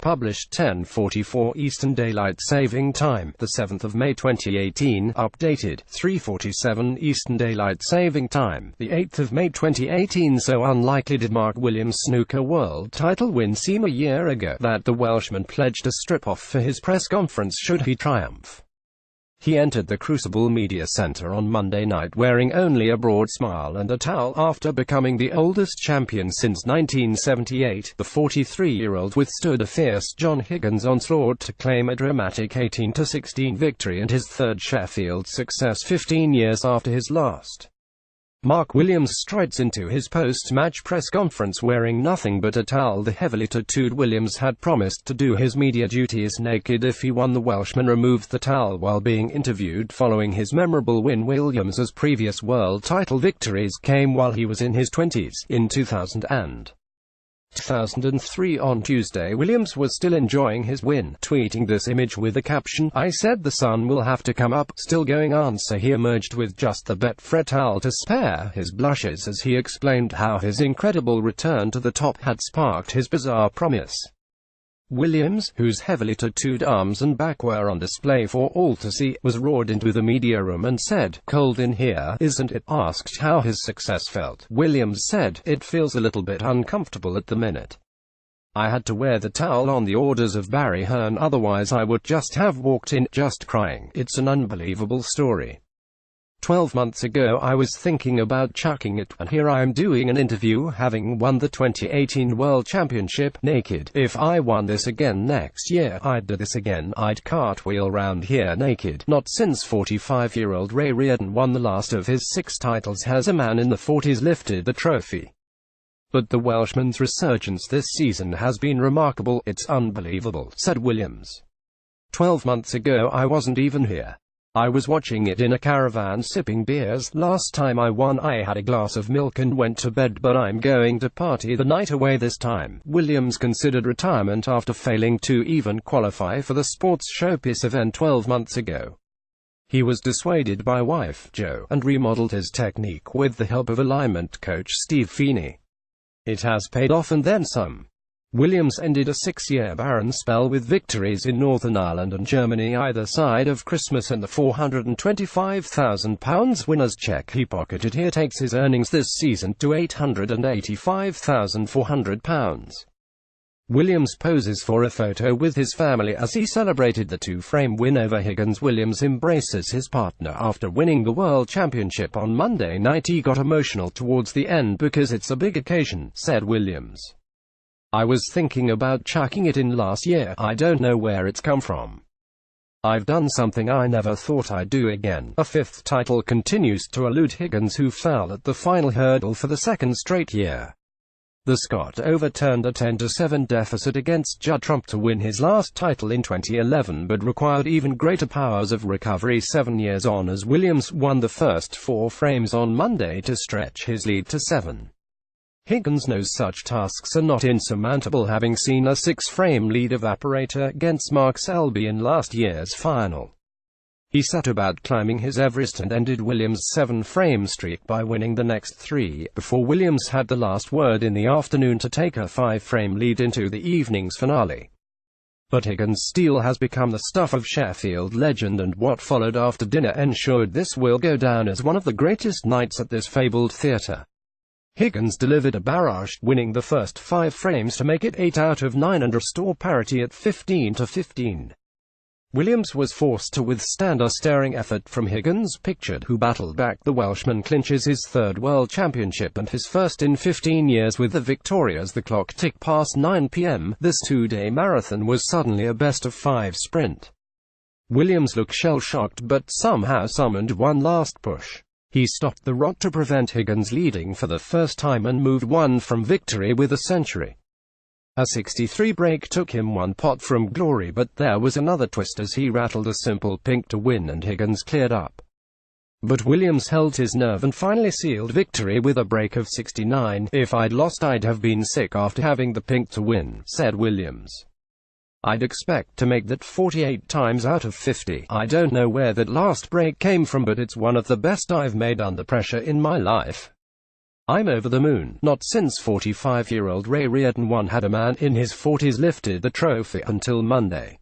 published 10:44 Eastern Daylight Saving Time, the 7th of May 2018, updated 3:47 Eastern Daylight Saving Time, the 8th of May 2018. So unlikely did Mark Williams' snooker world title win seem a year ago, that the Welshman pledged to strip off for his press conference should he triumph. He entered the Crucible Media Center on Monday night wearing only a broad smile and a towel after becoming the oldest champion since 1978. The 43-year-old withstood a fierce John Higgins onslaught to claim a dramatic 18-16 victory and his third Sheffield success 15 years after his last. Mark Williams strides into his post-match press conference wearing nothing but a towel. The heavily tattooed Williams had promised to do his media duties naked if he won. The Welshman removed the towel while being interviewed following his memorable win. Williams's previous world title victories came while he was in his 20s, in 2000 and 2003. On Tuesday, Williams was still enjoying his win, tweeting this image with the caption, "I said the sun will have to come up." Still going on, so he emerged with just the Betfred towel to spare his blushes as he explained how his incredible return to the top had sparked his bizarre promise. Williams, whose heavily tattooed arms and back were on display for all to see, was roared into the media room and said, "Cold in here, isn't it?" Asked how his success felt, Williams said, "It feels a little bit uncomfortable at the minute. I had to wear the towel on the orders of Barry Hearn, otherwise I would just have walked in, just crying. It's an unbelievable story. 12 months ago I was thinking about chucking it, and here I am doing an interview having won the 2018 World Championship naked. If I won this again next year, I'd do this again. I'd cartwheel round here naked. Not since 45-year-old Ray Reardon won the last of his 6 titles has a man in the 40s lifted the trophy. But the Welshman's resurgence this season has been remarkable. It's unbelievable," said Williams. 12 months ago I wasn't even here. I was watching it in a caravan sipping beers. Last time I won I had a glass of milk and went to bed, but I'm going to party the night away this time. Williams considered retirement after failing to even qualify for the Sports Showpiece event 12 months ago. He was dissuaded by wife, Jo, and remodeled his technique with the help of alignment coach Steve Feeney. It has paid off and then some. Williams ended a 6-year barren spell with victories in Northern Ireland and Germany either side of Christmas and the £425,000 winner's cheque he pocketed here takes his earnings this season to £885,400. Williams poses for a photo with his family as he celebrated the 2-frame win over Higgins. Williams embraces his partner after winning the World Championship on Monday night. He got emotional towards the end because it's a big occasion, said Williams. "I was thinking about chucking it in last year. I don't know where it's come from. I've done something I never thought I'd do again." A 5th title continues to elude Higgins, who fell at the final hurdle for the 2nd straight year. The Scot overturned a 10-7 deficit against Judd Trump to win his last title in 2011, but required even greater powers of recovery 7 years on as Williams won the first 4 frames on Monday to stretch his lead to 7. Higgins knows such tasks are not insurmountable, having seen a 6-frame lead evaporate against Mark Selby in last year's final. He set about climbing his Everest and ended Williams' 7-frame streak by winning the next 3, before Williams had the last word in the afternoon to take a 5-frame lead into the evening's finale. But Higgins' steel has become the stuff of Sheffield legend, and what followed after dinner ensured this will go down as one of the greatest nights at this fabled theatre. Higgins delivered a barrage, winning the first 5 frames to make it 8 out of 9 and restore parity at 15-15. Williams was forced to withstand a staring effort from Higgins, pictured, who battled back. The Welshman clinches his 3rd World Championship and his first in 15 years with the victory as the clock ticked past 9 p.m. This 2-day marathon was suddenly a best-of-5 sprint. Williams looked shell-shocked but somehow summoned one last push. He stopped the rock to prevent Higgins leading for the first time and moved one from victory with a century. A 63 break took him 1 pot from glory, but there was another twist as he rattled a simple pink to win and Higgins cleared up. But Williams held his nerve and finally sealed victory with a break of 69. "If I'd lost I'd have been sick after having the pink to win," said Williams. "I'd expect to make that 48 times out of 50. I don't know where that last break came from, but it's one of the best I've made under pressure in my life." I'm over the moon. Not since 45-year-old Ray Reardon had a man in his 40s lifted the trophy until Monday.